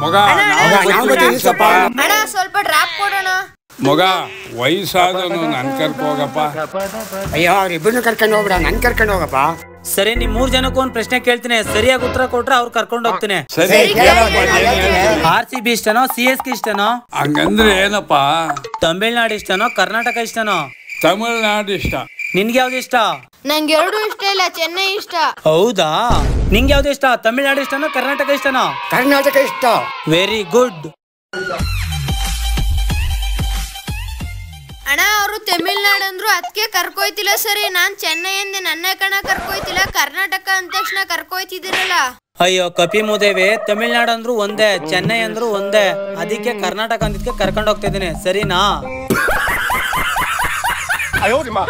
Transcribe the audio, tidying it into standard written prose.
ಮಗ ಸ್ವಲ್ಪ ಡ್ರಾಪ್ ಕೊಡೋಣ. ಮಗ ವಯಸ್ಸಾದನು ನನ್ ಕರ್ಕೋಗಪ್ಪ. ಅಯ್ಯೋ ಅವ್ರಿಬ್ಬರನ್ನು ಕರ್ಕೊಂಡು ಹೋಗ್ಬಿಡ, ನನ್ ಕರ್ಕೊಂಡು ಹೋಗಪ್ಪ. ಸರಿ, ನಿಮ್ 3 ಜನಕ್ಕೂ ಒಂದ್ ಪ್ರಶ್ನೆ ಕೇಳ್ತೀನಿ, ಸರಿಯಾಗಿ ಉತ್ತರ ಕೊಟ್ರೆ ಅವ್ರು ಕರ್ಕೊಂಡು ಹೋಗ್ತೀನಿ. RCB ಇಷ್ಟನೋ CSK ಇಷ್ಟನೋ? ಹಂಗಂದ್ರೆ ಏನಪ್ಪ? ತಮಿಳ್ನಾಡು ಇಷ್ಟನೋ ಕರ್ನಾಟಕ ಇಷ್ಟನೋ? ತಮಿಳ್ನಾಡು ಇಷ್ಟ. ನಿನ್ಗೆ ಯಾವ್ದು ಇಷ್ಟ? ನಂಗೆ ಎರಡು ಇಷ್ಟ ಇಲ್ಲ, ಚೆನ್ನೈ ಇಷ್ಟ. ಹೌದಾ, ನಿಂಗೆ ಯಾವ್ದು ಇಷ್ಟ? ತಮಿಳ್ನಾಡು ಇಷ್ಟನೋ ಕರ್ನಾಟಕ ಇಷ್ಟನೋ? ಕರ್ನಾಟಕ ಇಷ್ಟ. Very good. ಅಣ್ಣ ಅವರು ತಮಿಳ್ನಾಡು ಅಂದ್ರು ಅದಕ್ಕೆ ಕರ್ಕೊಯ್ತಿಲ್ಲ. ಸರಿ, ನಾನ್ ಚೆನ್ನೈ ಅಂದೆ, ನನ್ನ ಕಣ ಕರ್ಕೊಯ್ತಿಲ್ಲ. ಕರ್ನಾಟಕ ಅಂದ ತಕ್ಷಣ ಕರ್ಕೊಯ್ತಿದ್ದೀರಲ್ಲ. ಅಯ್ಯೋ ಕಪಿ ಮುದೇವಿ, ತಮಿಳ್ನಾಡು ಅಂದ್ರು ಒಂದೇ, ಚೆನ್ನೈ ಅಂದ್ರು ಒಂದೇ, ಅದಕ್ಕೆ ಕರ್ನಾಟಕ ಅಂದಿದ್ಕೆ ಕರ್ಕೊಂಡು ಹೋಗ್ತಾ ಇದೀನಿ, ಸರಿನಾ?哎呦我的妈！